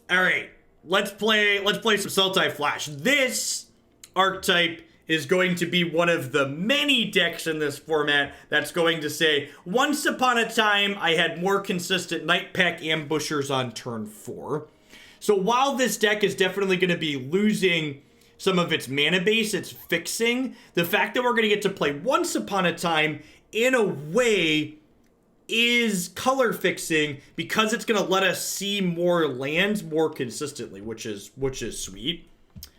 All right, let's play some Sultai Flash. This archetype is going to be one of the many decks in this format that's going to say, once upon a time, I had more consistent Nightpack Ambushers on turn 4. So while this deck is definitely going to be losing some of its mana base, it's fixing, the fact that we're going to get to play once upon a time in a way is color fixing, because it's going to let us see more lands more consistently, which is sweet.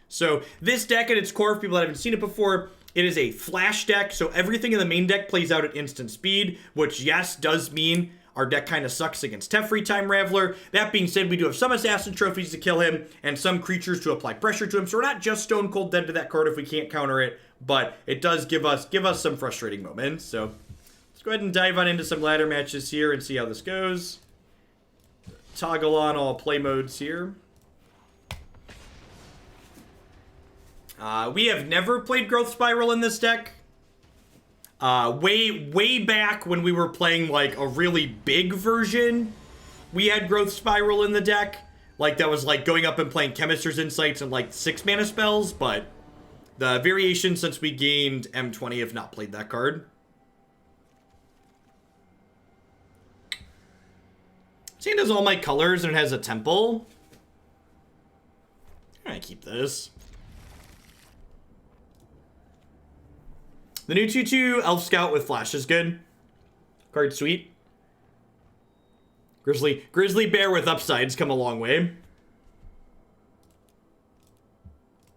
So this deck at its core, for people that haven't seen it before, it is a flash deck. So everything in the main deck plays out at instant speed, which, yes, does mean our deck kind of sucks against Teferi Time Raveler. That being said, we do have some Assassin Trophies to kill him and some creatures to apply pressure to him. So we're not just stone cold dead to that card if we can't counter it, but it does give us some frustrating moments. So let's go ahead and dive on into some ladder matches here and see how this goes. Toggle on all play modes here. We have never played Growth Spiral in this deck. Way back when we were playing like a really big version, we had Growth Spiral in the deck. Like that was like going up and playing Chemist's Insights and like 6 mana spells, but the variations since we gained M20 have not played that card. See, it has all my colors and it has a temple. I'm gonna keep this. The new 2/2 Elf Scout with Flash is good. Card sweet. Grizzly Bear with upsides come a long way.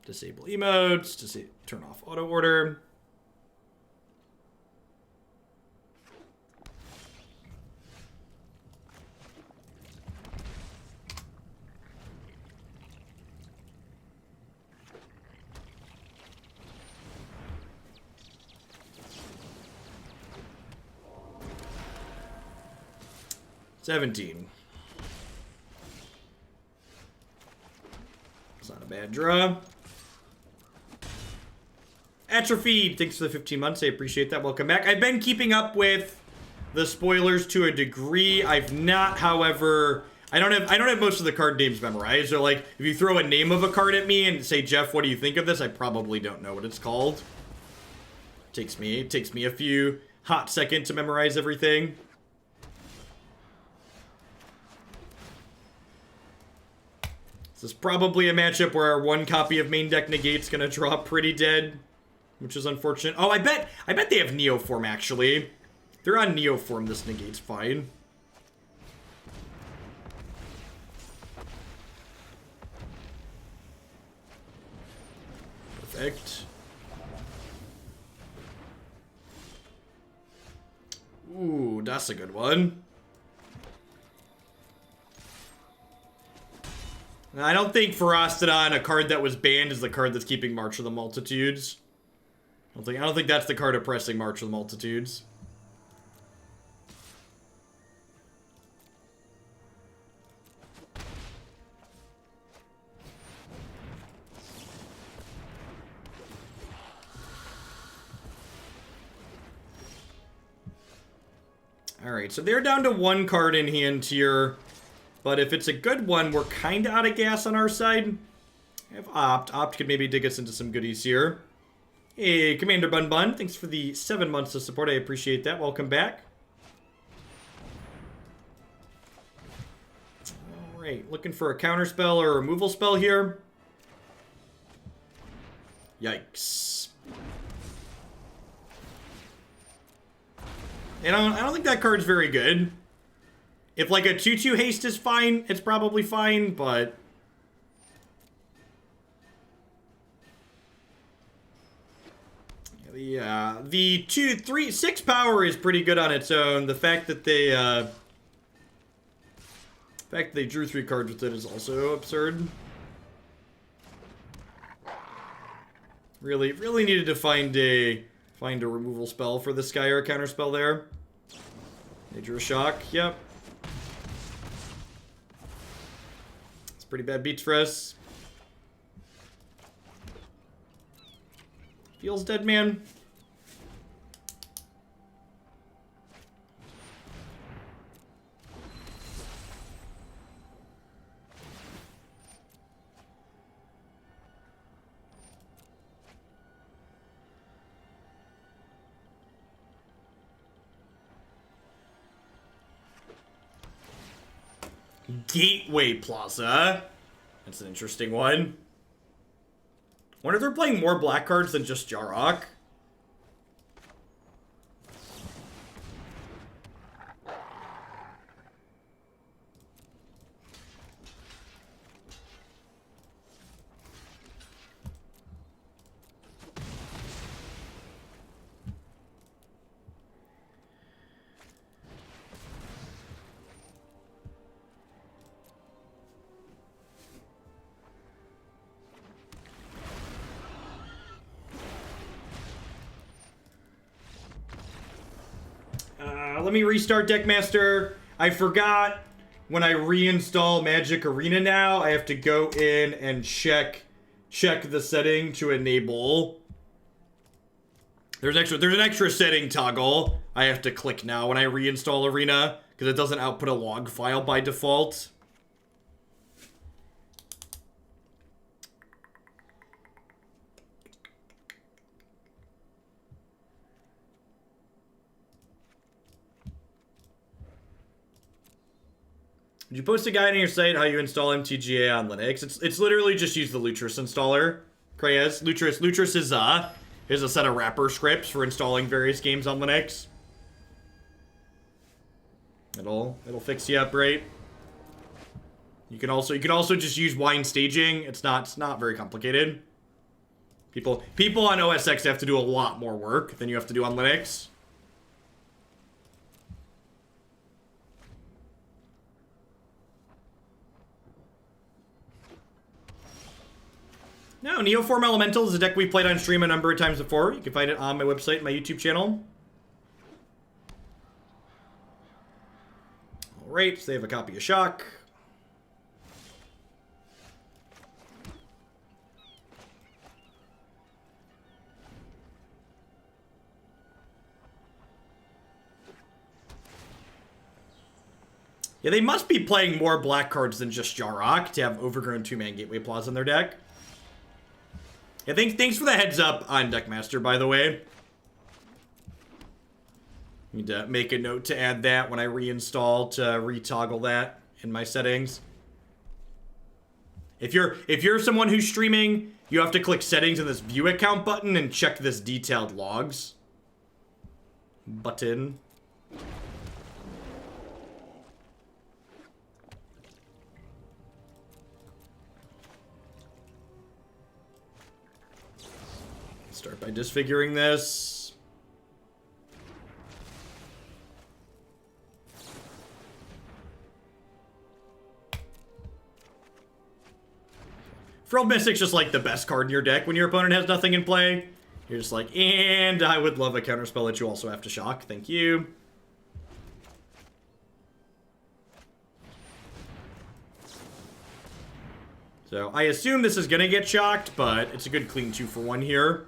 Disable emotes. Turn off auto order. $17. It's not a bad draw. Atrophy, thanks for the 15 months. I appreciate that. Welcome back. I've been keeping up with the spoilers to a degree. I've not, however, I don't have most of the card names memorized. So like, if you throw a name of a card at me and say, Jeff, what do you think of this? I probably don't know what it's called. It takes me a few hot seconds to memorize everything. This is probably a matchup where our one copy of main deck Negate's gonna draw pretty dead, which is unfortunate. Oh, I bet they have Neoform, actually. If they're on Neoform, this Negate's fine. Perfect. Ooh, that's a good one. I don't think Ferostodon, a card that was banned, is the card that's keeping March of the Multitudes. I don't think that's the card oppressing March of the Multitudes. Alright, so they're down to 1 card in hand here. But if it's a good one, we're kind of out of gas on our side. I have Opt. Opt could maybe dig us into some goodies here. Hey, Commander Bun Bun, thanks for the 7 months of support. I appreciate that. Welcome back. Alright, looking for a counter spell or a removal spell here. Yikes. And I don't think that card's very good. If like a 2/2 haste is fine, it's probably fine, but the 2, 3, 6 power is pretty good on its own. The fact that they drew 3 cards with it is also absurd. Really needed to find a removal spell for this guy, or a counter spell there. They drew a shock. Yep. Pretty bad beats for us. Feels dead, man. Gateway Plaza. That's an interesting one. Wonder if they're playing more black cards than just Jarok. Let me restart Deckmaster. I forgot when I reinstall Magic Arena now, I have to go in and check the setting to enable. There's an extra setting toggle I have to click now when I reinstall Arena because it doesn't output a log file by default. Did you post a guide on your site how you install MTGA on Linux? It's literally just use the Lutris installer. Kreyes. Lutris is a set of wrapper scripts for installing various games on Linux. It'll fix you up, right? You can also just use wine staging. It's not very complicated. People on OS X have to do a lot more work than you have to do on Linux. No, Neoform Elemental is a deck we played on stream a number of times before. You can find it on my website and my YouTube channel. Alright, so they have a copy of Shock. Yeah, they must be playing more black cards than just Jarok to have Overgrown Tomb and Gateway Plaza in their deck. Yeah, thanks for the heads up on Deckmaster, by the way. Need to make a note to add that when I reinstall to retoggle that in my settings. If you're someone who's streaming, you have to click settings in this view account button and check this detailed logs button. Start by disfiguring this. Frilled Mystic's just like the best card in your deck when your opponent has nothing in play. You're just like, and I would love a counterspell that you also have to shock. Thank you. So I assume this is gonna get shocked, but it's a good clean 2-for-1 here.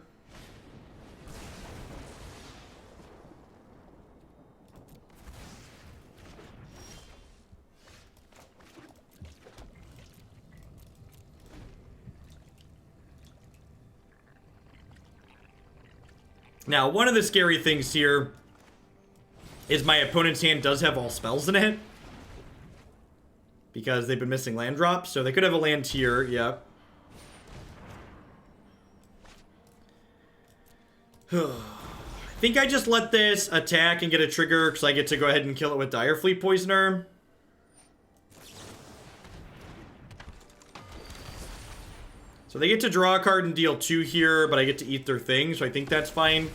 Now, one of the scary things here is my opponent's hand does have all spells in it. Because they've been missing land drops, so they could have a land here, yep. I think I just let this attack and get a trigger because I get to go ahead and kill it with Direfleet Poisoner. So they get to draw a card and deal 2 here, but I get to eat their thing, so I think that's fine.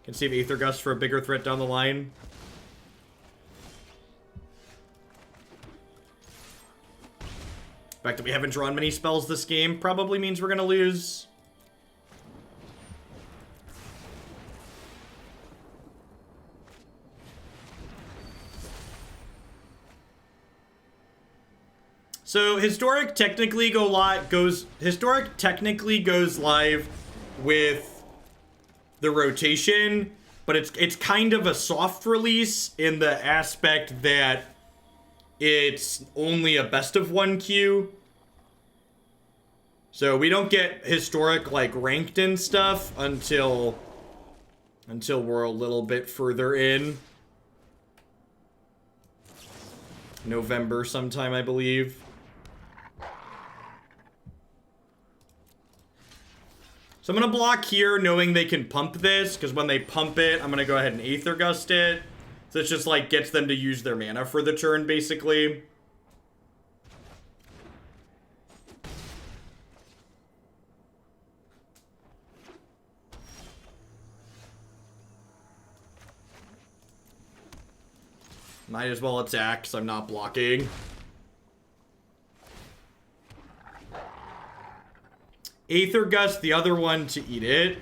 Can save Aether Gust for a bigger threat down the line. The fact that we haven't drawn many spells this game probably means we're gonna lose. So Historic technically goes live with the rotation, but it's kind of a soft release in the aspect that it's only a best of 1 queue. So we don't get Historic like ranked and stuff until we're a little bit further in. November sometime, I believe. So I'm going to block here knowing they can pump this, because when they pump it, I'm going to go ahead and Aether Gust it. So it's just like gets them to use their mana for the turn, basically. Might as well attack, because I'm not blocking. Aether Gust, the other one to eat it.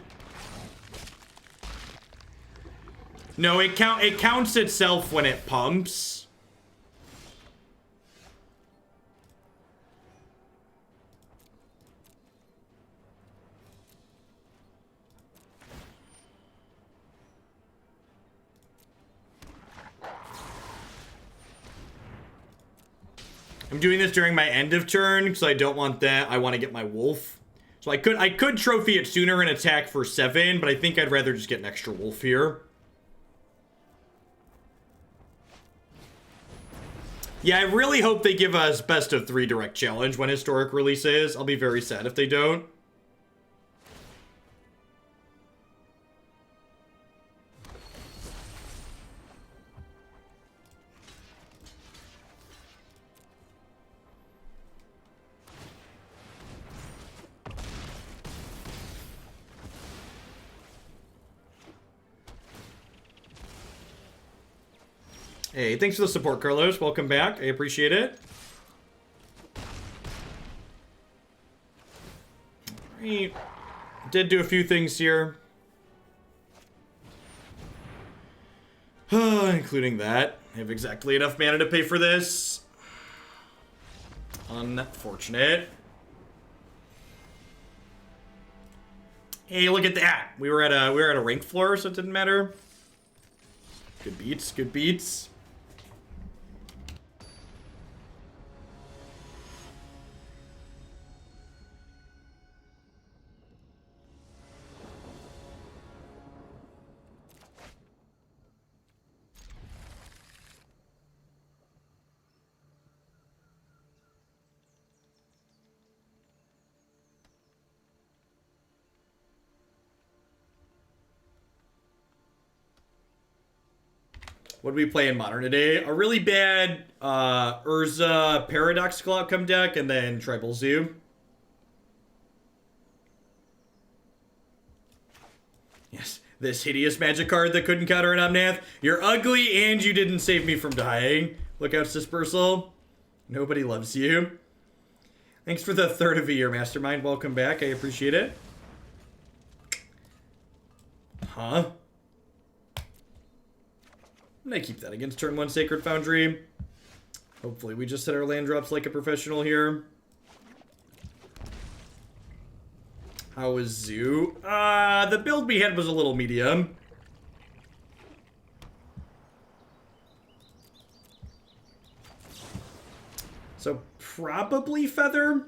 No, it counts itself when it pumps. I'm doing this during my end of turn because I don't want that. I want to get my wolf. So I could trophy it sooner and attack for 7, but I think I'd rather just get an extra wolf here. Yeah, I really hope they give us best of 3 direct challenge when Historic releases. I'll be very sad if they don't. Hey, thanks for the support, Carlos. Welcome back. I appreciate it. Alright. Did do a few things here. Including that. I have exactly enough mana to pay for this. Unfortunate. Hey, look at that. We were at a rank floor, so it didn't matter. Good beats, good beats. What do we play in Modern today? A really bad Urza Paradoxical Outcome deck, and then Tribal Zoo. Yes, this hideous magic card that couldn't counter an Omnath. You're ugly, and you didn't save me from dying. Look out, Dispersal. Nobody loves you. Thanks for the third of a year, Mastermind. Welcome back. I appreciate it. Huh? I'm gonna keep that against turn 1 Sacred Foundry. Hopefully we just hit our land drops like a professional here. How was Zoo? The build we had was a little medium. So probably Feather.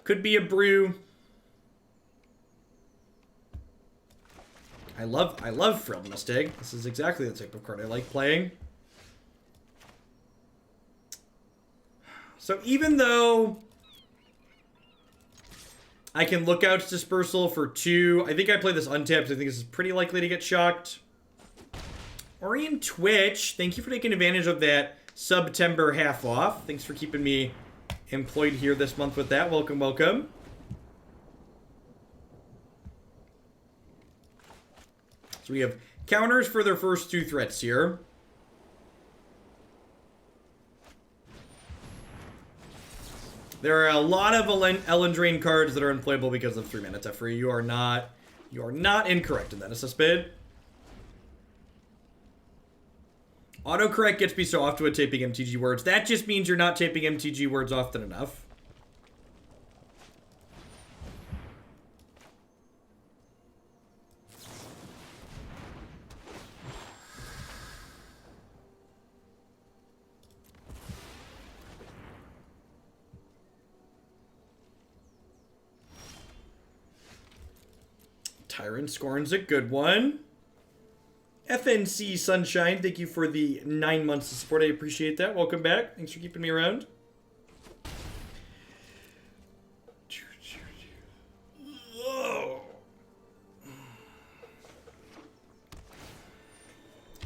Could be a Brew. I love Frilled Mystic. This is exactly the type of card I like playing. So even though I can look out Dispersal for 2, I think I play this untapped. I think this is pretty likely to get shocked. Orion Twitch, thank you for taking advantage of that September half off. Thanks for keeping me employed here this month with that. Welcome, welcome. So we have counters for their first 2 threats here. There are a lot of Elendrain cards that are unplayable because of 3 mana Teferi. You are not incorrect in that assessment. Autocorrect gets me so off to a taping MTG words. That just means you're not taping MTG words often enough. Tyrant Scorn's a good one. FNC Sunshine, thank you for the 9 months of support. I appreciate that. Welcome back. Thanks for keeping me around.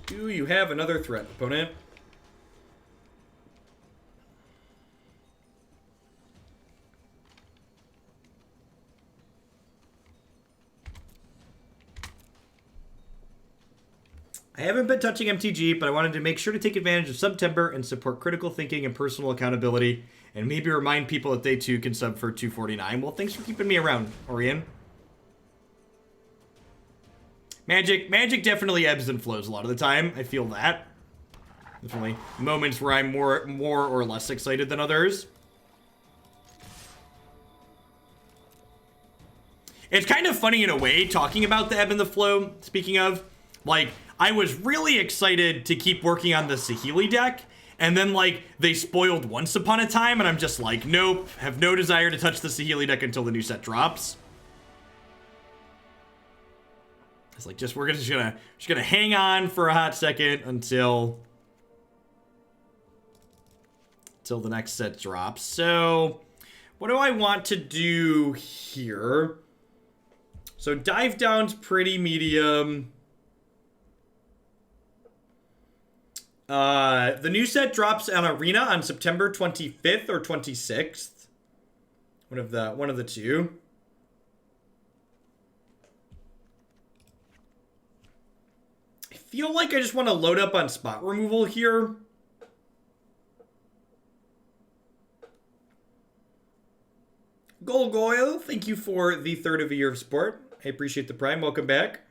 Do you have another threat, opponent? I haven't been touching MTG, but I wanted to make sure to take advantage of September and support critical thinking and personal accountability, and maybe remind people that they too can sub for $2.49. Well, thanks for keeping me around, Orion. Magic definitely ebbs and flows a lot of the time. I feel that. Definitely moments where I'm more or less excited than others. It's kind of funny in a way, talking about the ebb and the flow. Speaking of, like, I was really excited to keep working on the Saheeli deck, and then, like, they spoiled Once Upon a Time, and I'm just like, nope, have no desire to touch the Saheeli deck until the new set drops. It's like, we're just gonna hang on for a hot second until the next set drops. So, what do I want to do here? So, Dive Down's pretty medium. The new set drops on Arena on September 25th or 26th. One of the two. I feel like I just want to load up on spot removal here. Golgoyle, thank you for the third of a year of support. I appreciate the prime. Welcome back.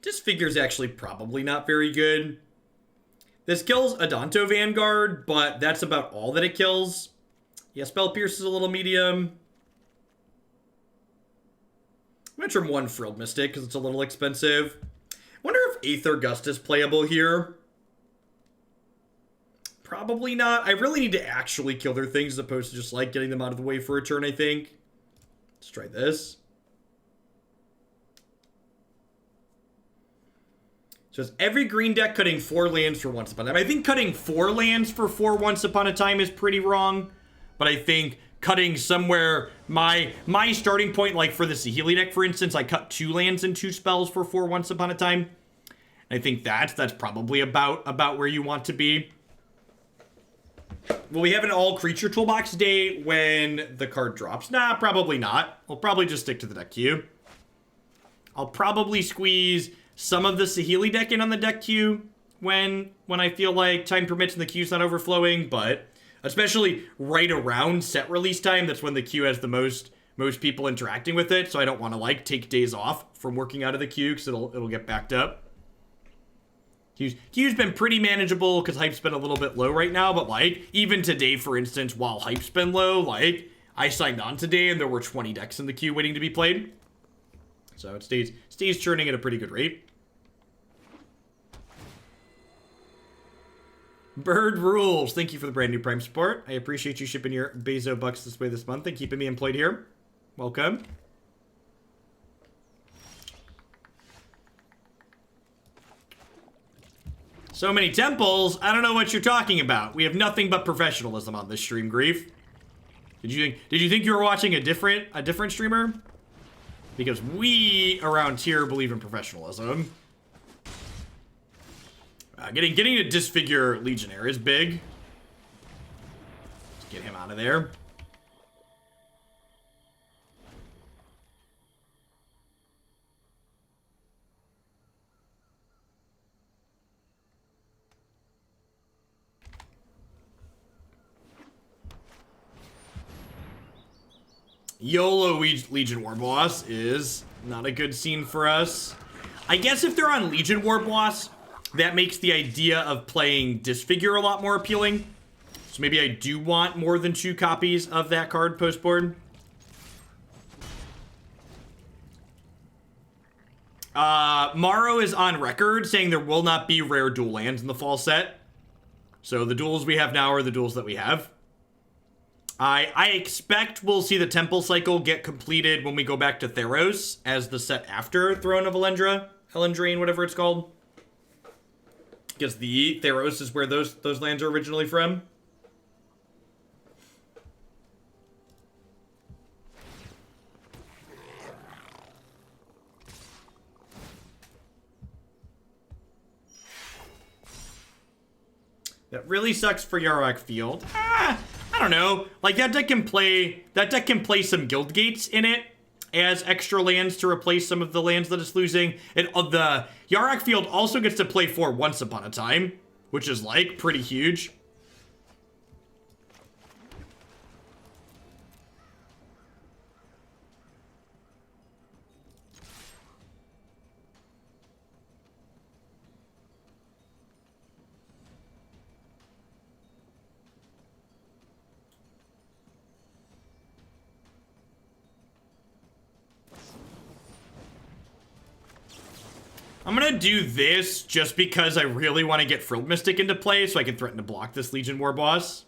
Disfigure's actually probably not very good. This kills Adonto Vanguard, but that's about all that it kills. Yeah, Spell Pierce is a little medium. I'm gonna trim one Frilled Mystic because it's a little expensive. Wonder if Aether Gust is playable here. Probably not. I really need to actually kill their things as opposed to just like getting them out of the way for a turn, I think. Let's try this. So it's every green deck cutting 4 lands for Once Upon a Time. I think cutting 4 lands for 4 Once Upon a Time is pretty wrong. But I think cutting somewhere, my starting point, like for the Saheeli deck, for instance, I cut 2 lands and 2 spells for 4 Once Upon a Time. I think that's probably about where you want to be. Will we have an all-creature toolbox day when the card drops? Nah, probably not. I'll probably just stick to the deck queue. I'll probably squeeze some of the Saheeli deck in on the deck queue when I feel like time permits and the queue's not overflowing, but especially right around set release time, that's when the queue has the most people interacting with it, so I don't want to like take days off from working out of the queue because it'll get backed up. Queue's been pretty manageable because hype's been a little bit low right now, but like even today, for instance, while hype's been low, like I signed on today and there were 20 decks in the queue waiting to be played. So it stays churning at a pretty good rate. Bird Rules, thank you for the brand new Prime support. I appreciate you shipping your Bezo bucks this way this month and keeping me employed here. Welcome. So many temples, I don't know what you're talking about. We have nothing but professionalism on this stream, Grief. Did you think you were watching a different streamer? Because we around here believe in professionalism. Getting a Disfigure Legionnaire is big. Let's get him out of there. YOLO Legion War Boss is not a good scene for us. I guess if they're on Legion War Boss, that makes the idea of playing Disfigure a lot more appealing. So maybe I do want more than 2 copies of that card post-board. Morrow is on record saying there will not be rare dual lands in the fall set. So the duels we have now are the duels that we have. I expect we'll see the temple cycle get completed when we go back to Theros as the set after Throne of Elendra, Elendraine, whatever it's called. Because the Theros is where those lands are originally from. That really sucks for Yarok Field. I don't know. Like, that deck can play some Guild Gates in it as extra lands to replace some of the lands that it's losing. And the Yarok Field also gets to play 4 Once Upon a Time, which is, like, pretty huge. I'm gonna do this just because I really want to get Frilled Mystic into play so I can threaten to block this Legion War boss.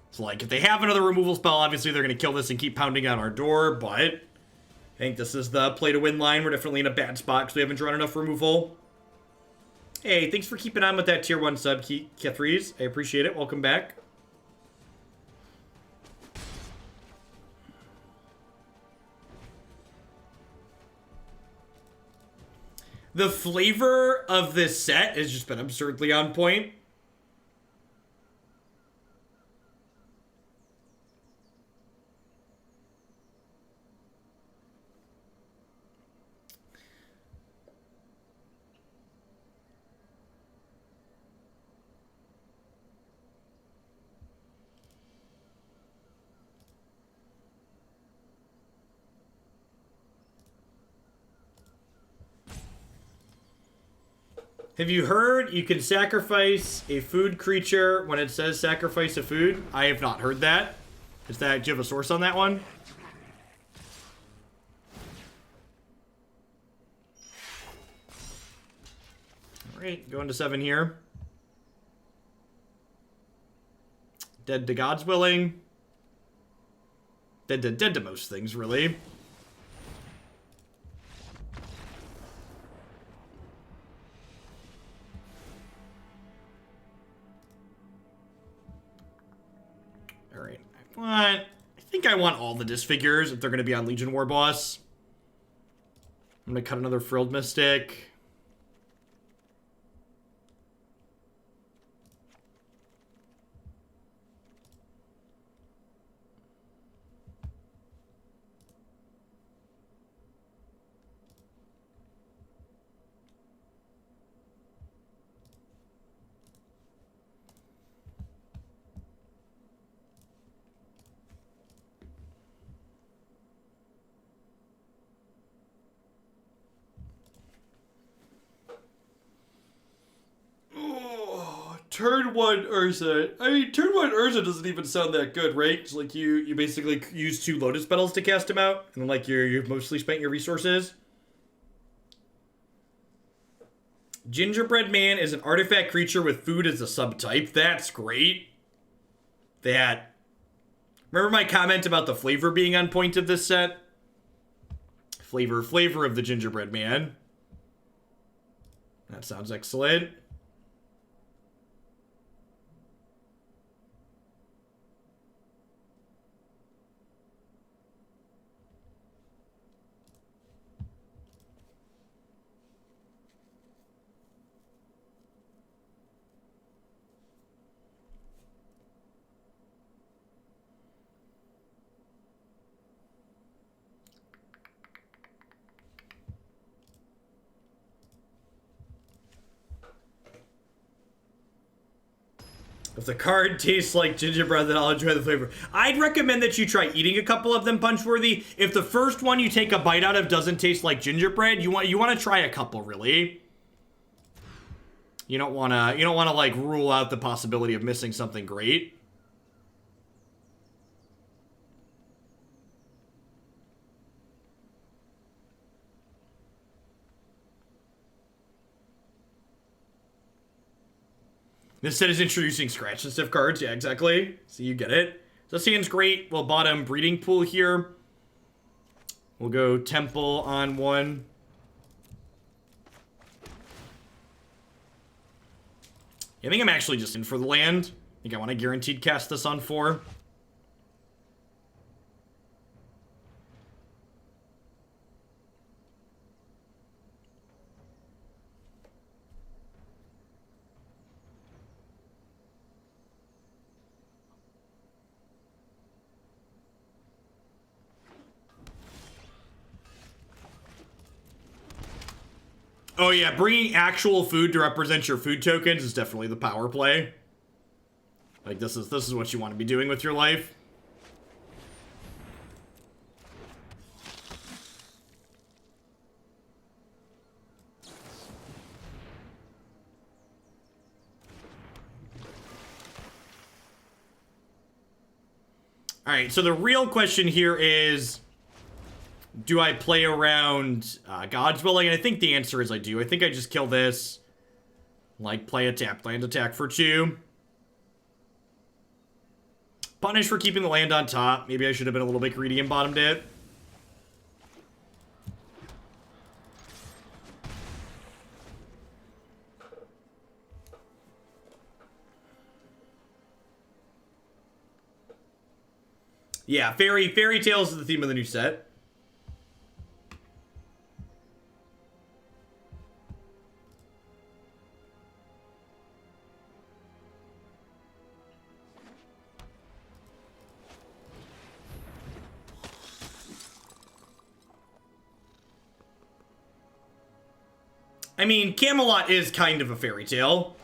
So, like, if they have another removal spell, obviously they're gonna kill this and keep pounding on our door, but I think this is the play to win line. We're definitely in a bad spot because we haven't drawn enough removal. Hey, thanks for keeping on with that tier 1 sub, Kethries. I appreciate it. Welcome back. The flavor of this set has just been absurdly on point. Have you heard you can sacrifice a food creature when it says sacrifice a food? I have not heard that. Do you have a source on that one? Alright, going to 7 here. Dead to God's willing. Dead to most things, really. I think I want all the Disfigures if they're going to be on Legion War Boss. I'm going to cut another Frilled Mystic. Turn 1 Urza. I mean, turn 1 Urza doesn't even sound that good, right? It's like you basically use 2 Lotus Petals to cast him out, and like you've mostly spent your resources. Gingerbread Man is an artifact creature with food as a subtype. That's great. Remember my comment about the flavor being on point of this set? Flavor of the Gingerbread Man. That sounds excellent. If the card tastes like gingerbread, then I'll enjoy the flavor. I'd recommend that you try eating a couple of them, Punchworthy. If the first one you take a bite out of doesn't taste like gingerbread, you want to try a couple, really. You don't want to like rule out the possibility of missing something great. This set is introducing scratch and stiff cards. Yeah, exactly. So you get it. So this hand's great. We'll bottom Breeding Pool here. We'll go Temple on one. I think I'm actually just in for the land. I think I want to guaranteed cast this on 4. Oh yeah, bringing actual food to represent your food tokens is definitely the power play. Like this is what you want to be doing with your life. All right, so the real question here is, do I play around God's Willing? And I think the answer is I do. I think I just kill this. Like, play a tapped land attack for 2. Punish for keeping the land on top. Maybe I should have been a little bit greedy and bottomed it. Yeah, fairy tales is the theme of the new set. I mean, Camelot is kind of a fairy tale.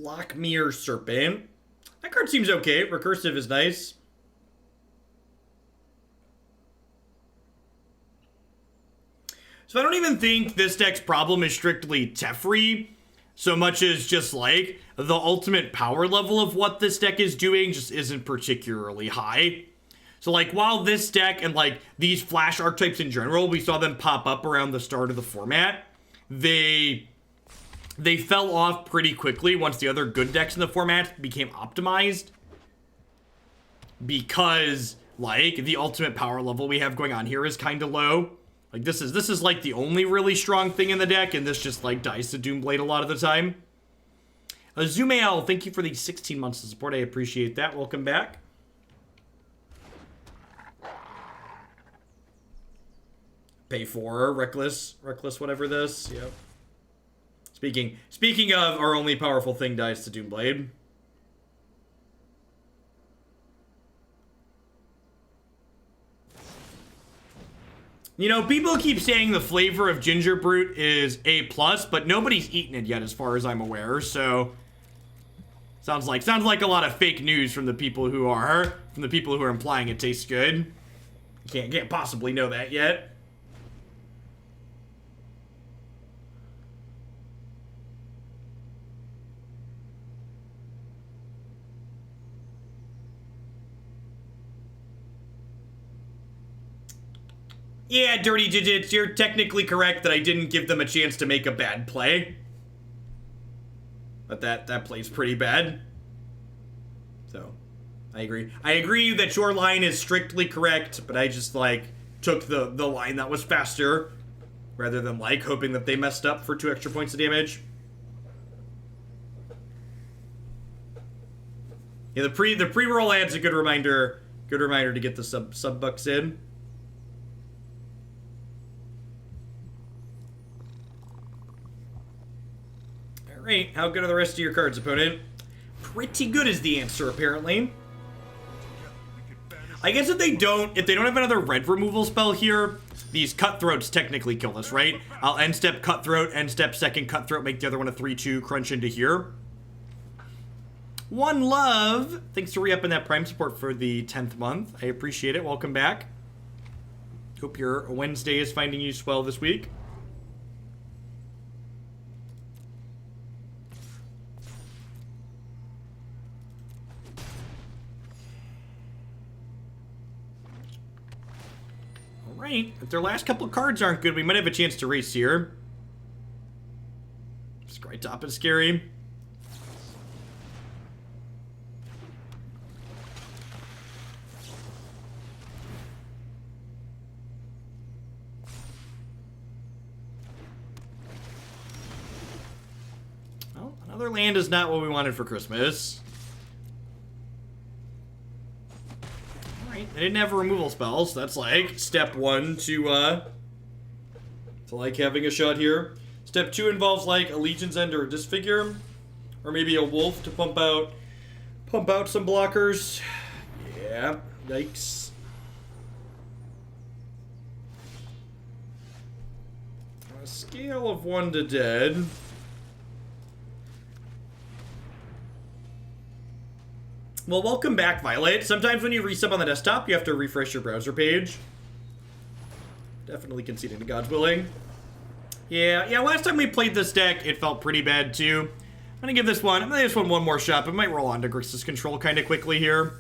Lockmere Serpent. That card seems okay. Recursive is nice. So I don't even think this deck's problem is strictly Teferi, so much as just like the ultimate power level of what this deck is doing just isn't particularly high. So like while this deck and like these flash archetypes in general, we saw them pop up around the start of the format, they fell off pretty quickly once the other good decks in the format became optimized. Because, like, the ultimate power level we have going on here is kind of low. Like, this is like, the only really strong thing in the deck, and this just, like, dies to Doomblade a lot of the time. Zumael, thank you for the 16 months of support. I appreciate that. Welcome back. Pay for Reckless, whatever this. Yep. Speaking of, our only powerful thing dies to Doomblade. You know, people keep saying the flavor of Ginger Brute is A+, but nobody's eaten it yet as far as I'm aware, so sounds like a lot of fake news from the people who are implying it tastes good. You can't possibly know that yet. Yeah, Dirty Digits, you're technically correct that I didn't give them a chance to make a bad play. But that play's pretty bad. So, I agree. I agree that your line is strictly correct, but I just, like, took the line that was faster, rather than, like, hoping that they messed up for 2 extra points of damage. Yeah, the pre-roll ad's a good reminder to get the sub bucks in. Alright, how good are the rest of your cards, opponent? Pretty good is the answer, apparently. I guess if they don't have another red removal spell here, these Cutthroats technically kill us, right? I'll end step Cutthroat, end step second Cutthroat, make the other one a 3-2, crunch into here. One Love, thanks for re-upping that Prime support for the 10th month. I appreciate it. Welcome back. Hope your Wednesday is finding you swell this week. Alright, if their last couple of cards aren't good, we might have a chance to race here. Scry Top is scary. Well, another land is not what we wanted for Christmas. I didn't have removal spells. That's like step 1 to like having a shot here. Step 2 involves like a Legion's End or a Disfigure, or maybe a Wolf to pump out some blockers. Yeah, yikes. On a scale of 1 to dead. Well, welcome back, Violet. Sometimes when you resub on the desktop, you have to refresh your browser page. Definitely conceding to God's willing. Yeah, last time we played this deck, it felt pretty bad, too. I'm gonna give this one one more shot, but might roll onto Grixis Control kind of quickly here.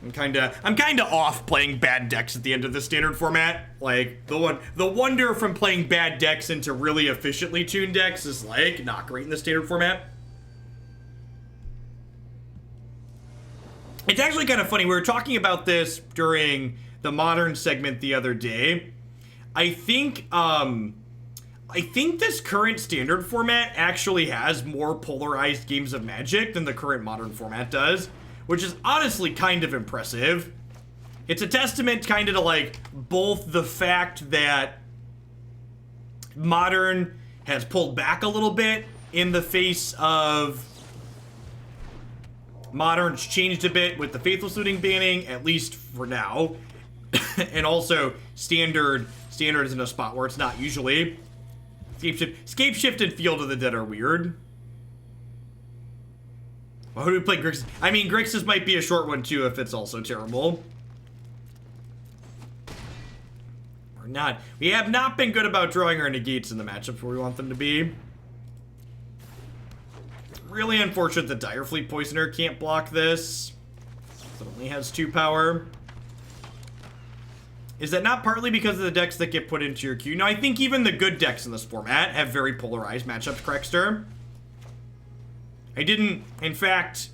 I'm kinda off playing bad decks at the end of the standard format. Like, the wonder from playing bad decks into really efficiently tuned decks is, like, not great in the standard format. It's actually kind of funny. We were talking about this during the Modern segment the other day. I think this current standard format actually has more polarized games of Magic than the current Modern format does, which is honestly kind of impressive. It's a testament kind of to like both the fact that Modern has pulled back a little bit in the face of Modern's changed a bit with the Faithless Looting banning, at least for now. And also, Standard is in a spot where it's not usually. Scape Shift and Field of the Dead are weird. Well, who do we play? Grixis? I mean, Grixis might be a short one too if it's also terrible. We're not. We have not been good about drawing our negates in the matchups where we want them to be. Really unfortunate that Direfleet Poisoner can't block this. It only has 2 power. Is that not partly because of the decks that get put into your queue? No, I think even the good decks in this format have very polarized matchups, Crackster. In fact,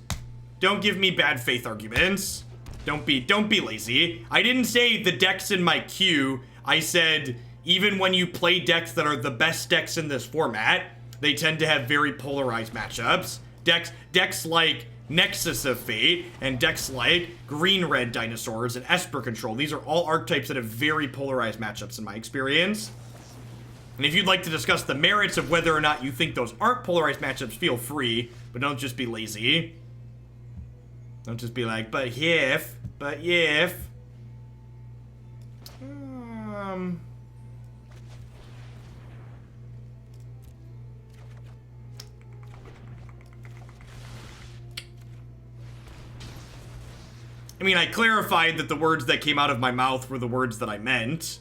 don't give me bad faith arguments. Don't be lazy. I didn't say the decks in my queue. I said even when you play decks that are the best decks in this format, they tend to have very polarized matchups. Decks like Nexus of Fate and decks like Green-Red Dinosaurs and Esper Control. These are all archetypes that have very polarized matchups in my experience. And if you'd like to discuss the merits of whether or not you think those aren't polarized matchups, feel free. But don't just be lazy. Don't just be like, but if. I mean, I clarified that the words that came out of my mouth were the words that I meant.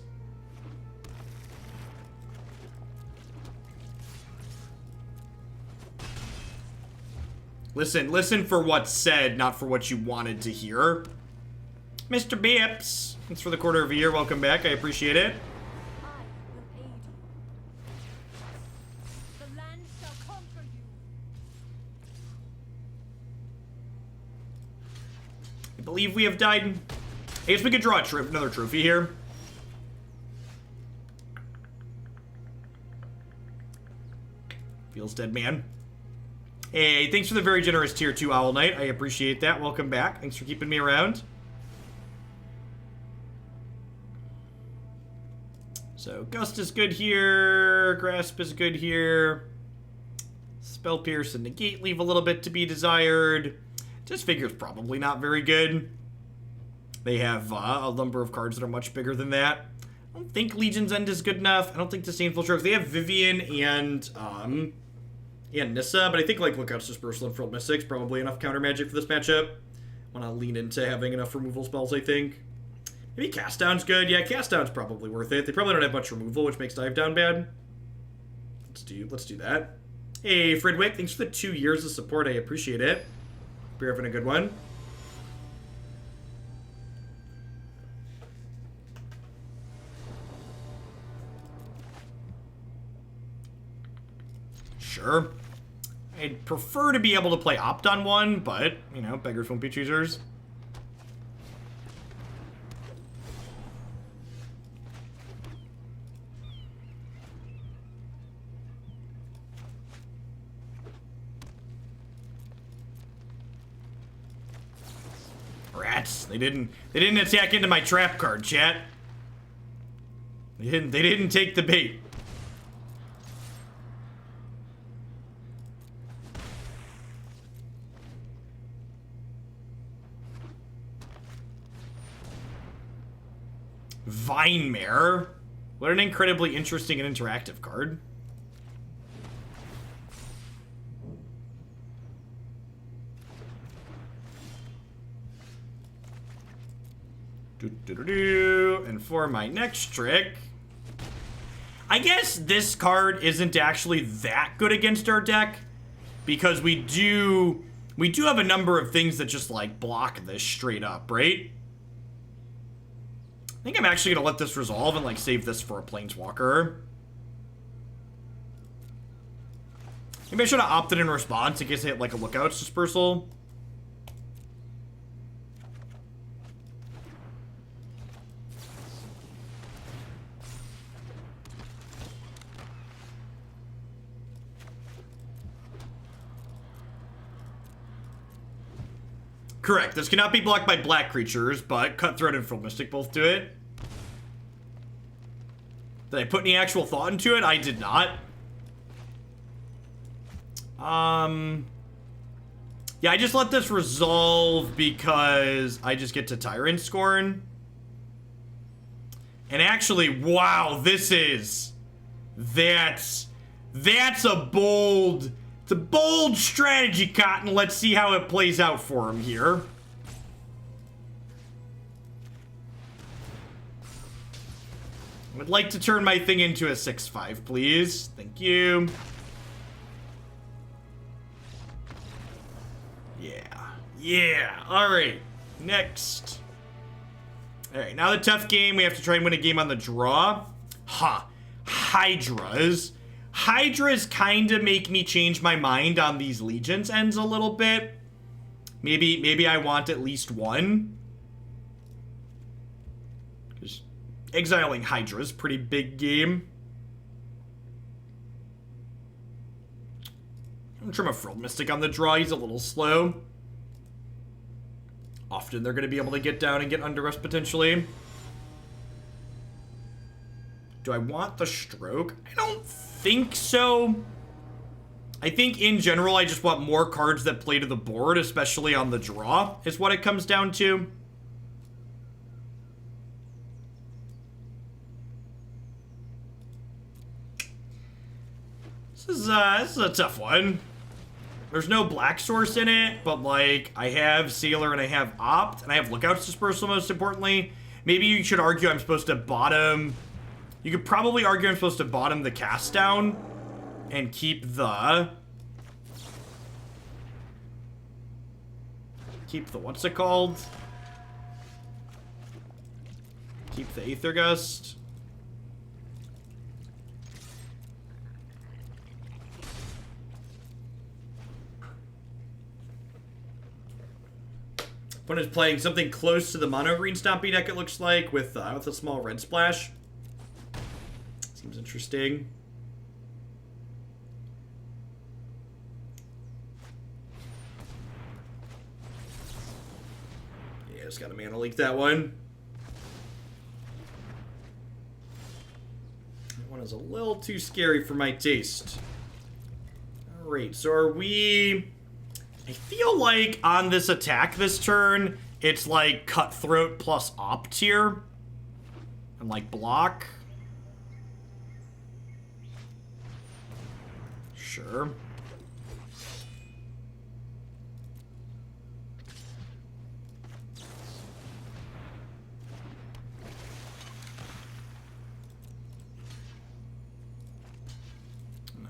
Listen for what's said, not for what you wanted to hear. Mr. Bips, thanks for the quarter of a year. Welcome back. I appreciate it. I believe we have died. I guess we could draw another trophy here. Feels dead, man. Hey, thanks for the very generous tier 2 Owl Knight. I appreciate that. Welcome back. Thanks for keeping me around. So, Gust is good here. Grasp is good here. Spell Pierce and Negate leave a little bit to be desired. Disfigure's probably not very good. They have a number of cards that are much bigger than that. I don't think Legion's End is good enough. I don't think Disdainful Stroke. They have Vivian and Nissa, but I think like Lookout's Dispersal and Frilled Mystic's probably enough counter magic for this matchup. Want to lean into having enough removal spells, I think. Maybe Cast Down's good. Yeah, Cast Down's probably worth it. They probably don't have much removal, which makes Dive Down bad. Let's do that. Hey, Fredwick, thanks for the 2 years of support. I appreciate it. Hope you're having a good one. Sure. I'd prefer to be able to play Opt on one, but, you know, beggars won't be choosers. Rats. They didn't attack into my trap card, chat. They didn't take the bait. Vinemare. What an incredibly interesting and interactive card. And for my next trick, I guess this card isn't actually that good against our deck because we do have a number of things that just like block this straight up, right? I think I'm actually gonna let this resolve and like save this for a Planeswalker. Maybe I should have opted in response in case I hit like a Lookout's Dispersal. Correct. This cannot be blocked by black creatures, but Cutthroat and Frilled Mystic both do it. Did I put any actual thought into it? I did not. Yeah, I just let this resolve because I just get to Tyrant Scorn. And actually, wow, that's a bold... It's a bold strategy, Cotton. Let's see how it plays out for him here. I would like to turn my thing into a 6/5, please. Thank you. Yeah. All right. Next. All right. Now the tough game. We have to try and win a game on the draw. Hydras. Hydras kind of make me change my mind on these Legion's Ends a little bit. Maybe I want at least one. Because exiling Hydra's pretty big game. I'm gonna trim a Frilled Mystic on the draw. He's a little slow. Often they're going to be able to get down and get under us potentially. Do I want the stroke? I don't think so. I think in general I just want more cards that play to the board, especially on the draw, is what it comes down to. This is a tough one. There's no black source in it, but like I have Sailor and I have Opt and I have Lookout's Dispersal most importantly. Maybe you should argue I'm supposed to bottom. You could probably argue I'm supposed to bottom the Cast Down and keep the what's it called? Keep the Aether Gust. Opponent is playing something close to the mono green Stompy deck, it looks like, with a small red splash. Seems interesting. Yeah, just gotta mana leak that one. That one is a little too scary for my taste. Great. So are we... I feel like on this attack this turn, it's like Cutthroat plus Opt here. And like block. Sure.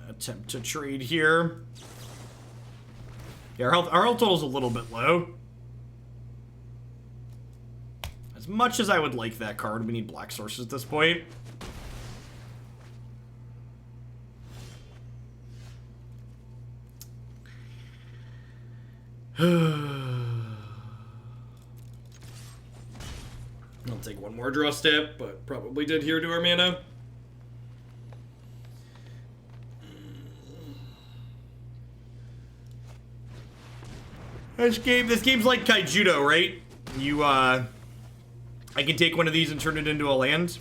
Attempt to trade here. Yeah, our health total's a little bit low. As much as I would like that card, we need black sources at this point. I'll take one more draw step, but probably did here to our mana. This game's like Kaijudo, right? You, I can take one of these and turn it into a land.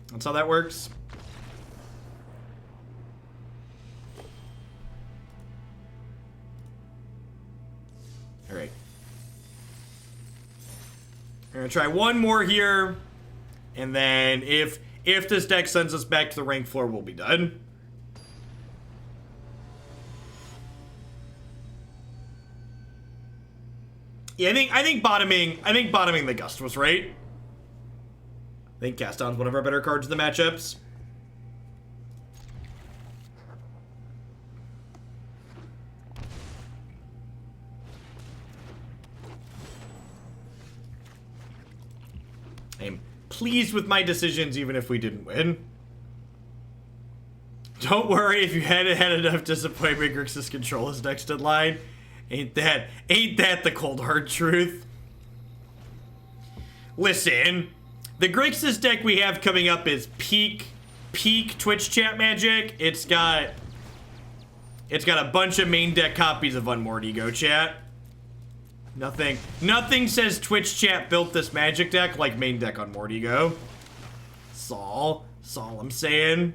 That's how that works. Alright. We're gonna try one more here. And then if this deck sends us back to the ranked floor, we'll be done. Yeah, I think bottoming the Gust was right. I think Gaston's one of our better cards in the matchups. I'm pleased with my decisions even if we didn't win. Don't worry if you hadn't had enough disappointment, Grixis control his next deadline. Ain't that the cold hard truth? Listen, the Grixis deck we have coming up is peak Twitch chat magic. It's got a bunch of main deck copies of Unmoored Ego chat. Nothing says Twitch chat built this magic deck like main deck Unmoored Ego. That's all I'm saying.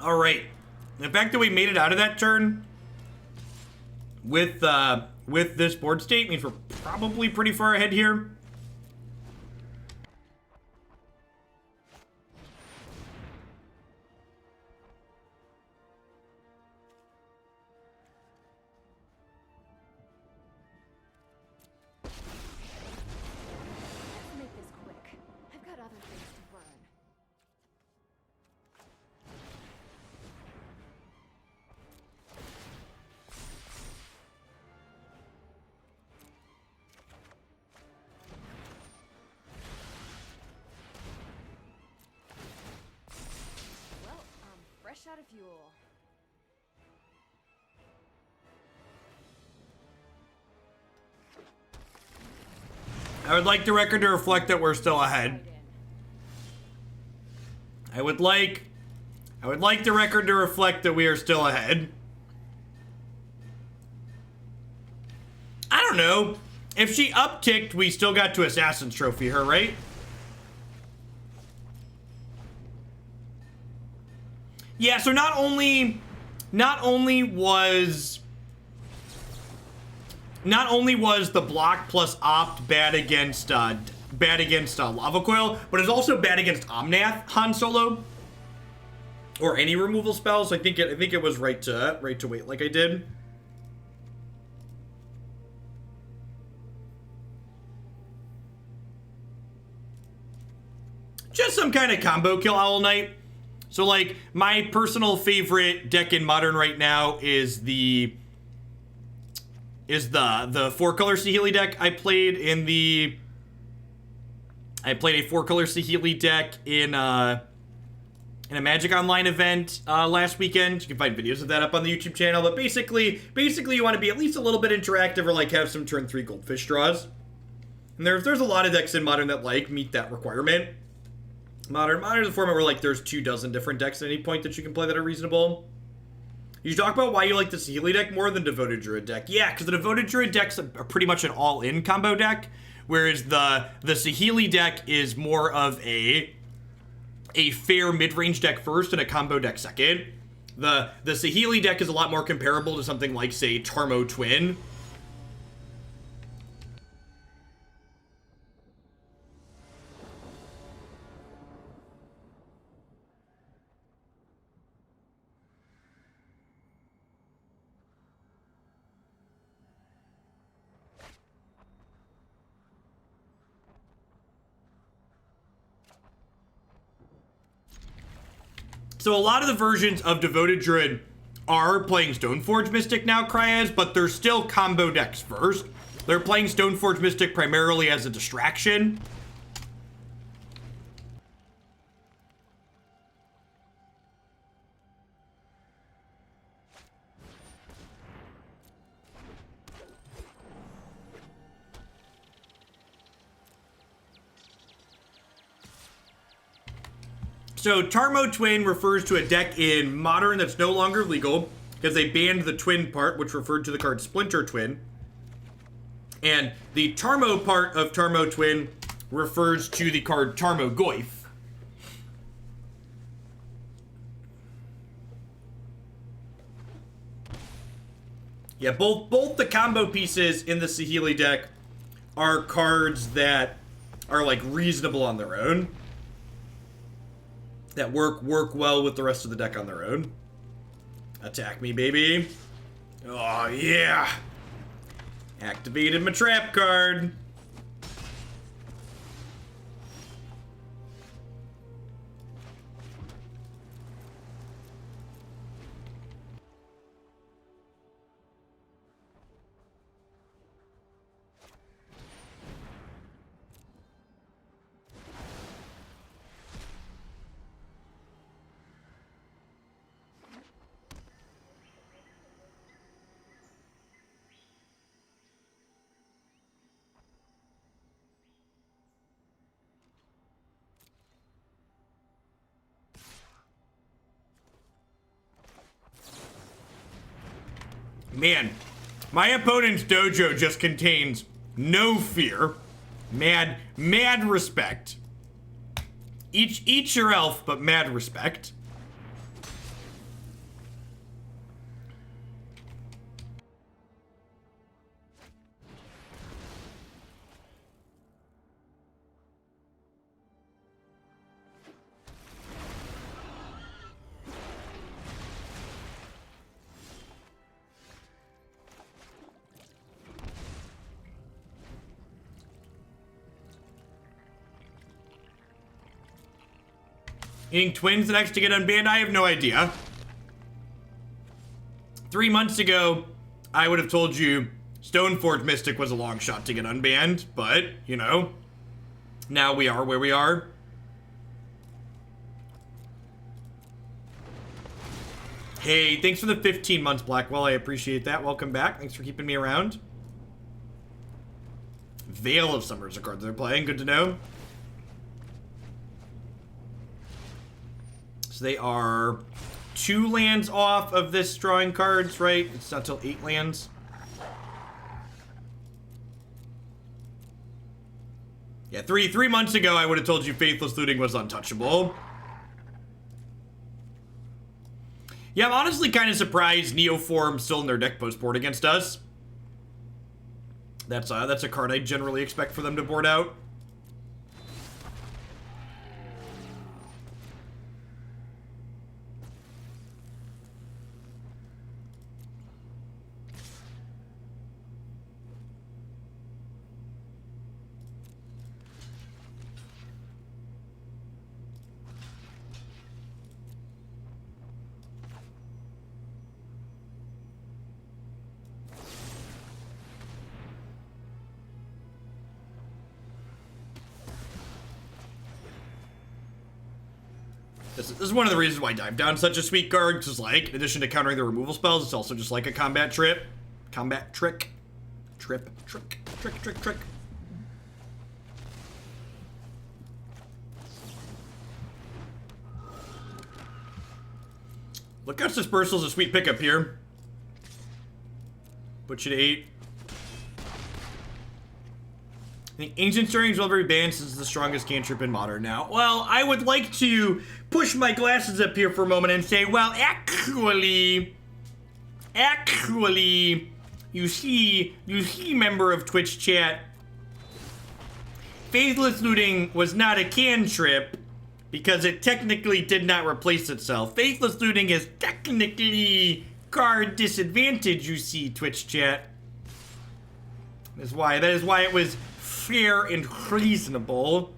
All right. The fact that we made it out of that turn with this board state means we're probably pretty far ahead here. Let's make this quick. I've got other things to burn. Fresh out of fuel. I would like the record to reflect that we're still ahead. I would like the record to reflect that we are still ahead. I don't know. If she upticked, we still got to Assassin's Trophy her, right? Yeah, so not only was the block plus opt bad against bad against Lava Coil, but it's also bad against Omnath Han Solo or any removal spells. I think it was right to wait like I did. Just some kind of combo kill Owl Knight. So like my personal favorite deck in Modern right now is the 4-color Saheeli deck. I played a 4-color Saheeli deck in a Magic Online event last weekend. You can find videos of that up on the YouTube channel. But basically you want to be at least a little bit interactive or like have some turn 3 Goldfish draws. And there's a lot of decks in Modern that like meet that requirement. Modern is a format where like there's 24 different decks at any point that you can play that are reasonable. You talk about why you like the Saheeli deck more than Devoted Druid deck. Yeah, because the Devoted Druid decks are pretty much an all-in combo deck, whereas the Saheeli deck is more of a fair mid-range deck first and a combo deck second. The Saheeli deck is a lot more comparable to something like, say, Tarmo Twin. So a lot of the versions of Devoted Druid are playing Stoneforge Mystic now, Cryas, but they're still combo decks first. They're playing Stoneforge Mystic primarily as a distraction. So Tarmo Twin refers to a deck in Modern that's no longer legal because they banned the twin part, which referred to the card Splinter Twin. And the Tarmo part of Tarmo Twin refers to the card Tarmo Goyf. Yeah, both the combo pieces in the Saheeli deck are cards that are like reasonable on their own. That work well with the rest of the deck on their own. Attack me, baby. Oh, yeah. Activated my trap card. Man, my opponent's dojo just contains no fear, mad respect. Eat your elf, but mad respect. Eating twins the next to get unbanned? I have no idea. 3 months ago, I would have told you Stoneforge Mystic was a long shot to get unbanned, but, you know, now we are where we are. Hey, thanks for the 15 months, Blackwell. I appreciate that. Welcome back. Thanks for keeping me around. Veil of Summer is a card they're playing. Good to know. So they are 2 lands off of this drawing cards, right? It's not till 8 lands. Yeah, three months ago, I would have told you Faithless Looting was untouchable. Yeah, I'm honestly kind of surprised Neoform's still in their deck post-board against us. That's a card I generally expect for them to board out. This is one of the reasons why Dive Down's such a sweet card, because, like, in addition to countering the removal spells, it's also just like a combat trip. Combat trick. Trick. Lookout's Dispersal's a sweet pickup here. Put you to 8. I think Ancient Stirring's well very banned since it's the strongest cantrip in Modern now. Well, I would like to push my glasses up here for a moment and say, well, actually, you see, member of Twitch chat, Faithless Looting was not a cantrip because it technically did not replace itself. Faithless Looting is technically card disadvantage, you see, Twitch chat. That is why it was fair and reasonable.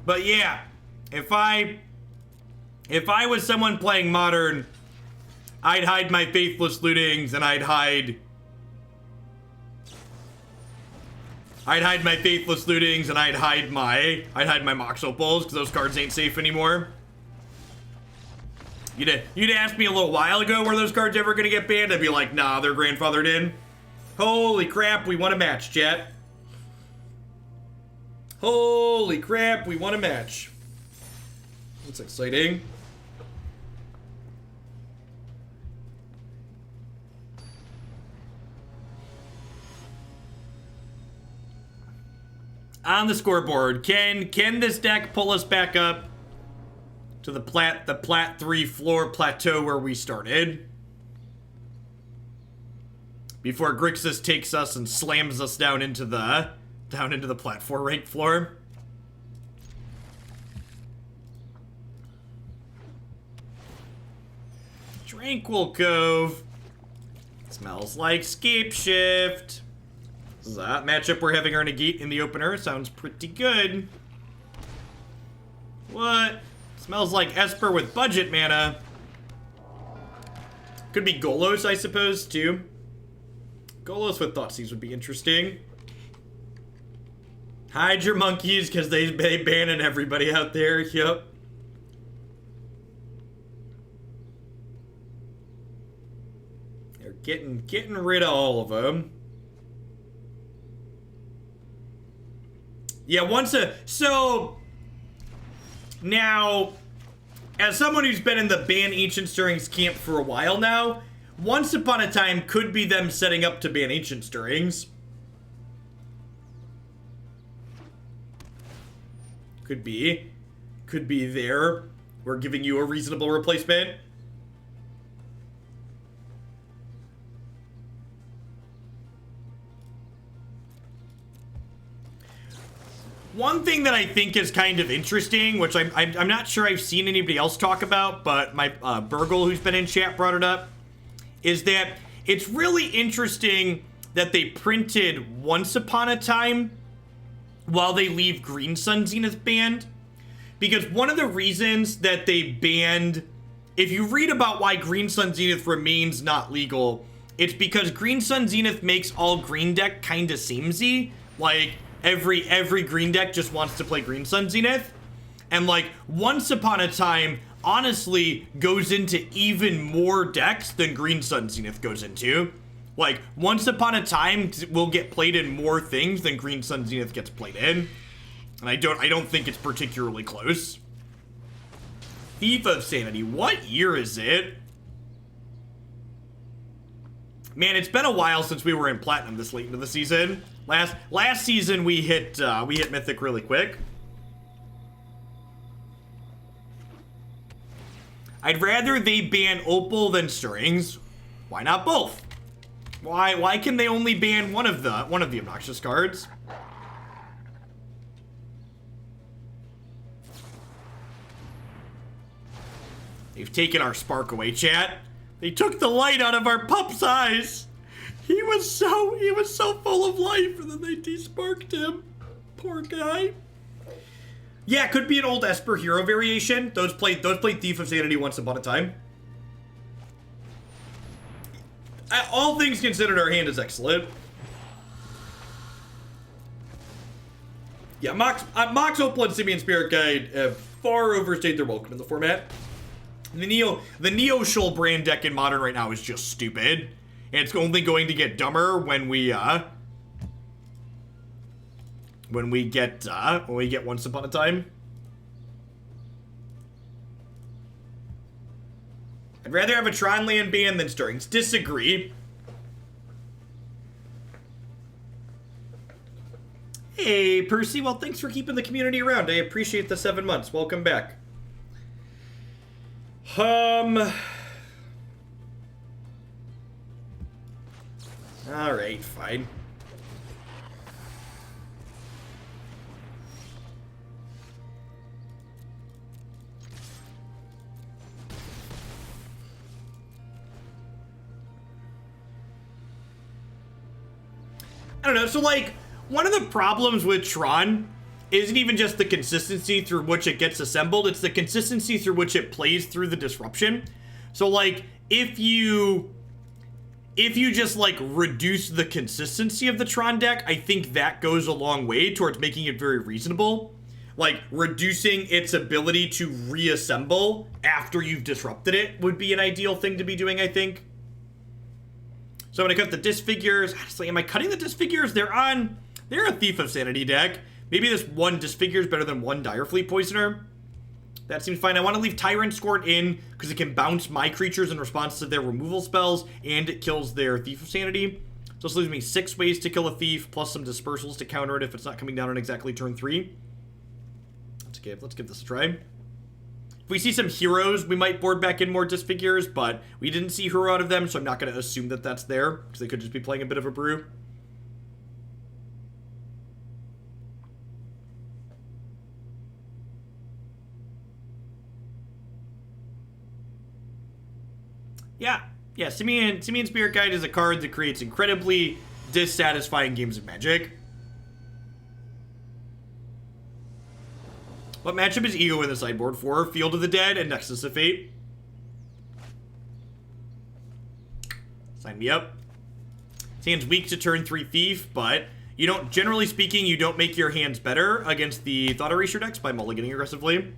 But yeah, if I was someone playing Modern, I'd hide my Faithless Lootings and I'd hide my Faithless Lootings and I'd hide my Mox Opals, because those cards ain't safe anymore. You'd ask me a little while ago, were those cards ever gonna get banned? I'd be like, nah, they're grandfathered in. Holy crap, we won a match, chat. Holy crap, we won a match. That's exciting. On the scoreboard, can this deck pull us back up to the Plat 3 floor plateau where we started? Before Grixis takes us and slams us down into the Plat 4 rank floor. Tranquil Cove. Smells like Scape Shift. That matchup we're having our Negate in the opener sounds pretty good. What? Smells like Esper with budget mana. Could be Golos, I suppose, too. Golos with Thoughtseize would be interesting. Hide your monkeys, because they banning everybody out there. Yep. They're getting rid of all of them. Yeah, so now, as someone who's been in the ban Ancient Stirrings camp for a while now, once upon a time could be them setting up to ban Ancient Stirrings. Could be there. We're giving you a reasonable replacement. One thing that I think is kind of interesting, which I'm not sure I've seen anybody else talk about, but my Burgle, who's been in chat, brought it up, is that it's really interesting that they printed Once Upon a Time while they leave Green Sun Zenith banned. Because one of the reasons that they banned, if you read about why Green Sun Zenith remains not legal, it's because Green Sun Zenith makes all green deck kinda samey. Like, every green deck just wants to play Green Sun Zenith. And like, Once Upon a Time honestly goes into even more decks than Green Sun Zenith goes into. Like, Once Upon a Time will get played in more things than Green Sun Zenith gets played in. And I don't think it's particularly close. Thief of Sanity, what year is it? Man, it's been a while since we were in Platinum this late into the season. Last season we hit Mythic really quick. I'd rather they ban Opal than Stirrings. Why not both? Why can they only ban one of the obnoxious cards? They've taken our spark away, chat. They took the light out of our pup's eyes. he was so full of life, and then they desparked him. Poor guy. Yeah, could be an old Esper hero variation. Those played Thief of Sanity once upon a time. All things considered, our hand is excellent. Yeah, Mox Opal and Simian Spirit Guide have far overstayed their welcome in the format. The Neo Shoal brand deck in Modern right now is just stupid. And it's only going to get dumber when we get Once Upon a Time. I'd rather have a Tron land ban than Stirrings. Disagree. Hey, Percy. Well, thanks for keeping the community around. I appreciate the 7 months. Welcome back. Alright, fine. I don't know, so like, one of the problems with Tron isn't even just the consistency through which it gets assembled, it's the consistency through which it plays through the disruption. So like, if you just like reduce the consistency of the Tron deck, I think that goes a long way towards making it very reasonable. Like, reducing its ability to reassemble after you've disrupted it would be an ideal thing to be doing, I think. So I'm gonna cut the Disfigures. Honestly, am I cutting the Disfigures? They're a Thief of Sanity deck. Maybe this one Disfigure is better than one Direfleet Poisoner. That seems fine. I want to leave Tyrant Scorn in because it can bounce my creatures in response to their removal spells, and it kills their Thief of Sanity. So this leaves me 6 ways to kill a Thief, plus some Dispersals to counter it if it's not coming down on exactly turn 3. Let's give this a try. If we see some heroes, we might board back in more Disfigures, but we didn't see hero out of them, so I'm not going to assume that that's there, because they could just be playing a bit of a brew. Yeah, Simian Spirit Guide is a card that creates incredibly dissatisfying games of Magic. What matchup is Ego in the sideboard for? Field of the Dead and Nexus of Fate. Sign me up. His hand's weak to turn 3 Thief, but you don't, generally speaking, you don't make your hands better against the Thought Erasure decks by mulliganing aggressively.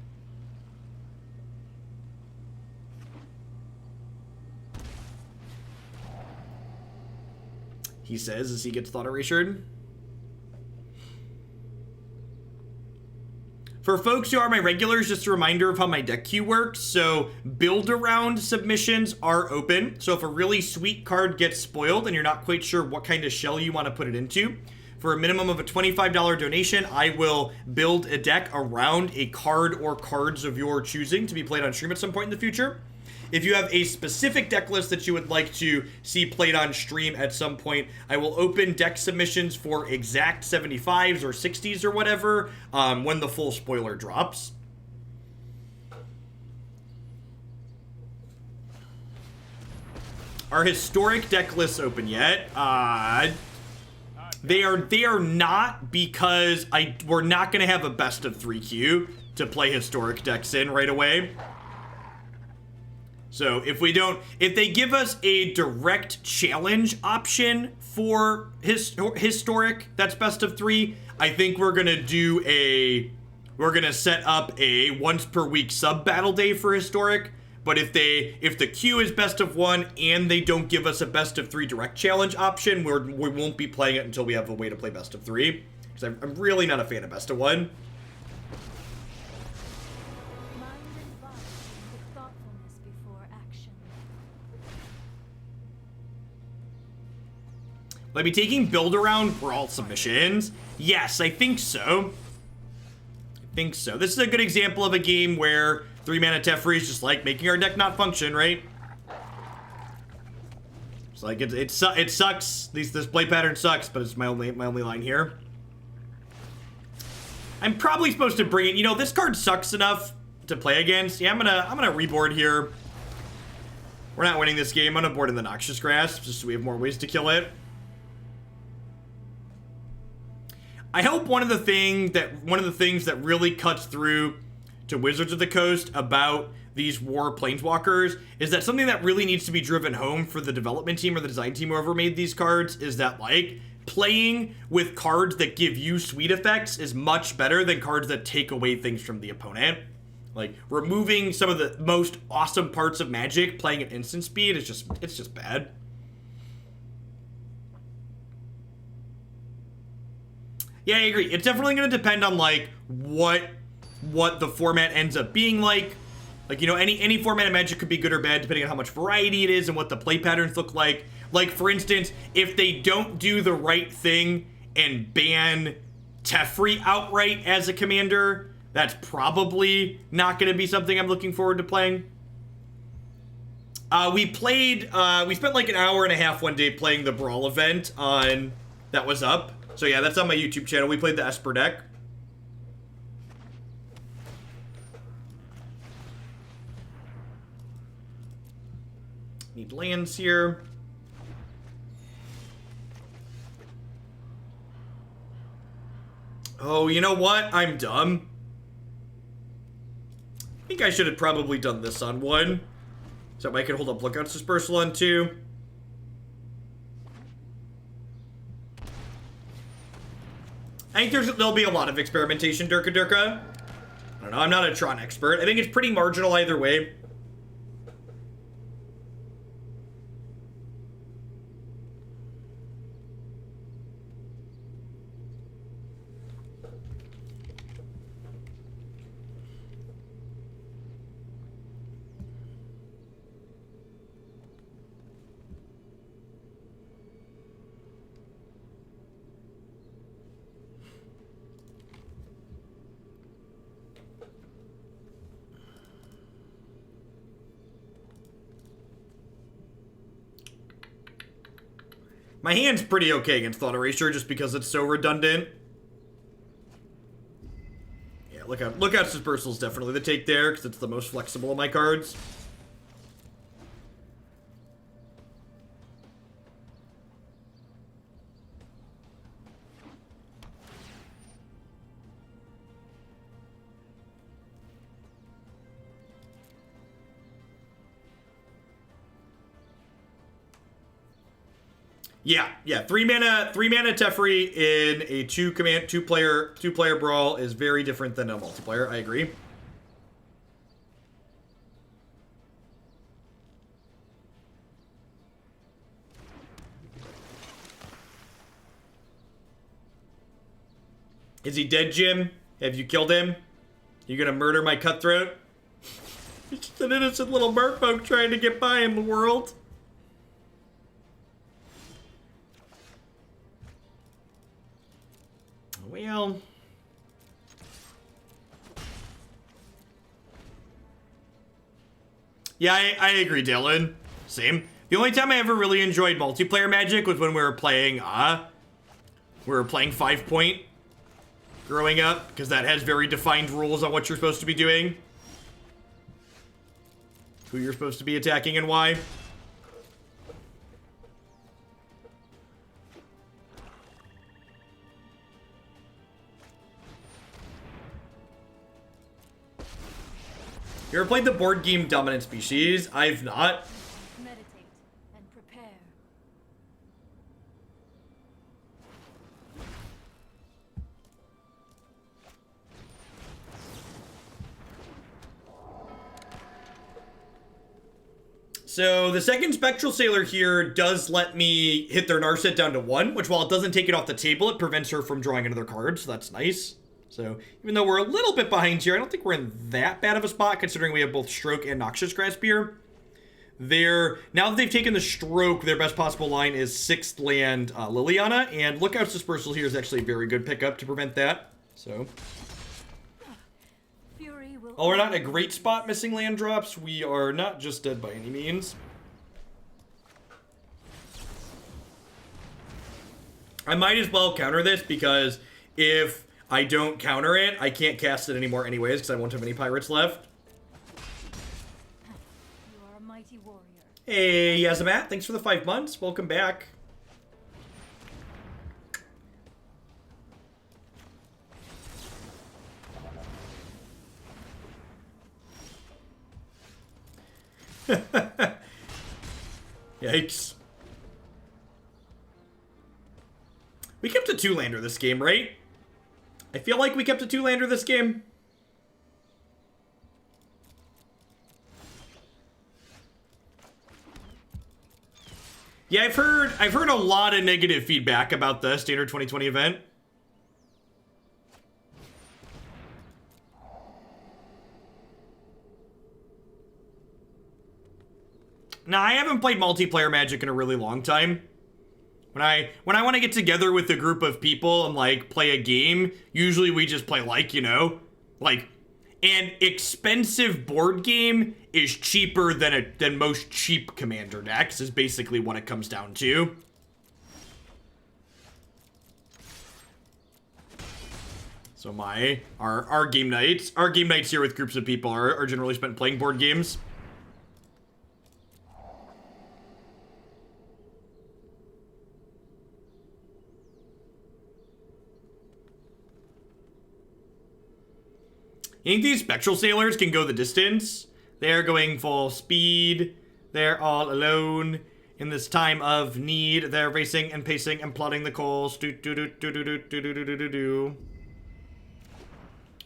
He says as he gets Thought Erasured. For folks who are my regulars, just a reminder of how my deck queue works. So build-around submissions are open. So if a really sweet card gets spoiled and you're not quite sure what kind of shell you want to put it into, for a minimum of a $25 donation, I will build a deck around a card or cards of your choosing to be played on stream at some point in the future. If you have a specific deck list that you would like to see played on stream at some point, I will open deck submissions for exact 75s or 60s or whatever when the full spoiler drops. Are historic deck lists open yet? They are not, because we're not going to have a best of 3 queue to play historic decks in right away. So if they give us a direct challenge option for historic, that's best of 3, I think we're gonna set up a once per week sub battle day for historic. But if the queue is best of 1 and they don't give us a best of 3 direct challenge option, we won't be playing it until we have a way to play best of 3. Because I'm really not a fan of best of 1. Will I be taking build-around Brawl submissions? Yes, I think so. This is a good example of a game where 3-mana Teferi is just like making our deck not function, right? It's like it sucks. This play pattern sucks, but it's my only line here. I'm probably supposed to bring it. This card sucks enough to play against. Yeah, I'm gonna reboard here. We're not winning this game. I'm gonna board in the Noxious Grasp just so we have more ways to kill it. I hope one of the things that really cuts through to Wizards of the Coast about these war planeswalkers is that something that really needs to be driven home for the development team or the design team, whoever made these cards, is that like playing with cards that give you sweet effects is much better than cards that take away things from the opponent. Like removing some of the most awesome parts of Magic, playing at instant speed is just bad. Yeah, I agree. It's definitely going to depend on like what the format ends up being like. Like, you know, any format of Magic could be good or bad depending on how much variety it is and what the play patterns look like. Like, for instance, if they don't do the right thing and ban Teferi outright as a commander, that's probably not going to be something I'm looking forward to playing. We spent like an hour and a half one day playing the Brawl event that was up. So yeah, that's on my YouTube channel. We played the Esper deck. Need lands here. Oh, you know what? I'm dumb. I think I should have probably done this on 1. So I can hold up Lookout's Dispersal on 2. I think there'll be a lot of experimentation, Durka Durka. I don't know, I'm not a Tron expert. I think it's pretty marginal either way. My hand's pretty okay against Thought Erasure just because it's so redundant. Yeah, Lookout's Dispersal is definitely the take there because it's the most flexible of my cards. Yeah. 3 mana Teferi in a two player brawl is very different than a multiplayer. I agree. Is he dead, Jim? Have you killed him? You gonna murder my Cutthroat? He's just an innocent little merfolk trying to get by in the world. Well, yeah, I agree, Dylan. Same. The only time I ever really enjoyed multiplayer Magic was when we were playing 5 Point growing up, because that has very defined rules on what you're supposed to be doing, who you're supposed to be attacking, and why. You ever played the board game Dominant Species? I've not. Meditate and prepare. So the second Spectral Sailor here does let me hit their Narset down to 1, which while it doesn't take it off the table, it prevents her from drawing another card, so that's nice. So even though we're a little bit behind here, I don't think we're in that bad of a spot considering we have both Stroke and Noxious Grasp here. Now that they've taken the Stroke, their best possible line is 6th land Liliana, and Lookout's Dispersal here is actually a very good pickup to prevent that. So, while we're not in a great spot missing land drops, we are not just dead by any means. I might as well counter this because if I don't counter it, I can't cast it anymore anyways because I won't have any pirates left. You are a mighty warrior. Hey, Yazamat, thanks for the 5 months. Welcome back. Yikes. We kept a 2-lander this game, right? I feel like we kept a 2-lander this game. Yeah, I've heard a lot of negative feedback about the Standard 2020 event. Now, I haven't played multiplayer Magic in a really long time. When I want to get together with a group of people and like play a game, usually we just play like, you know, like an expensive board game is cheaper than most cheap commander decks is basically what it comes down to. So our game nights here with groups of people are generally spent playing board games. You think these Spectral Sailors can go the distance? They're going full speed. They're all alone. In this time of need, they're racing and pacing and plotting the calls.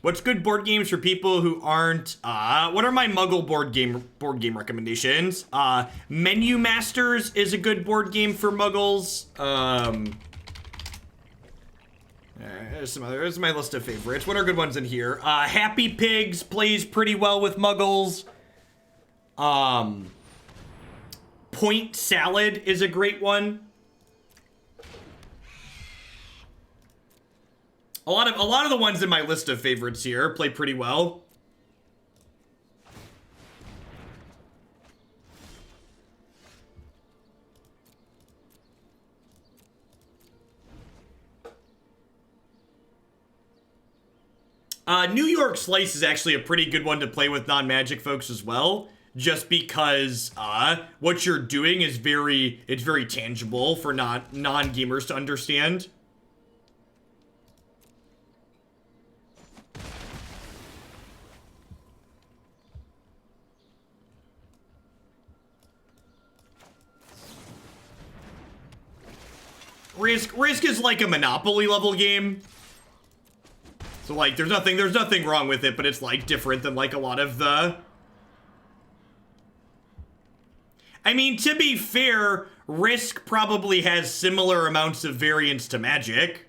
What's good board games for people who aren't, what are my Muggle board game recommendations? Menu Masters is a good board game for Muggles. There's my list of favorites. What are good ones in here? Happy Pigs plays pretty well with Muggles. Point Salad is a great one. A lot of the ones in my list of favorites here play pretty well. New York Slice is actually a pretty good one to play with non-Magic folks as well, just because what you're doing is very tangible for non-gamers to understand. Risk is like a Monopoly level game. So like there's nothing wrong with it, but it's like different than like a lot of the... I mean, to be fair, Risk probably has similar amounts of variance to Magic.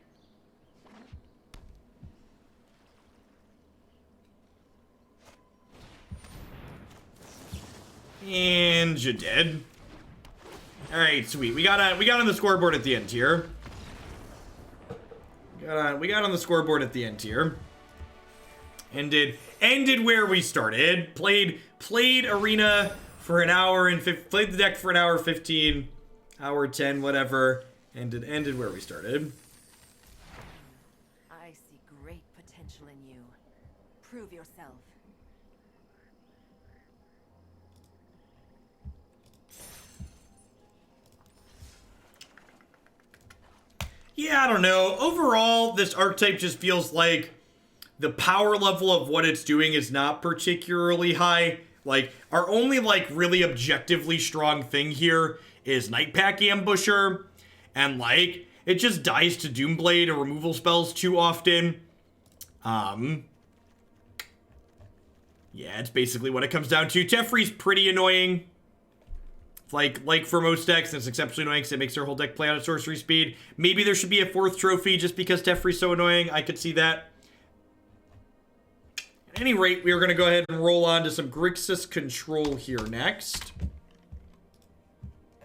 And you're dead. Alright, sweet. We got on the scoreboard at the end here. We got on the scoreboard at the end here. Ended where we started. Played Arena for an hour and played the deck for an hour 15, hour 10, whatever. Ended where we started. I see great potential in you. Prove yourself. Yeah, I don't know. Overall, this archetype just feels like the power level of what it's doing is not particularly high. Like, our only, like, really objectively strong thing here is Nightpack Ambusher. And, like, it just dies to Doomblade or removal spells too often. Yeah, it's basically what it comes down to. Teferi's pretty annoying. Like for most decks, it's exceptionally annoying because it makes their whole deck play out at sorcery speed. Maybe there should be a 4th trophy just because Teferi's so annoying. I could see that. At any rate, we are going to go ahead and roll on to some Grixis Control here next.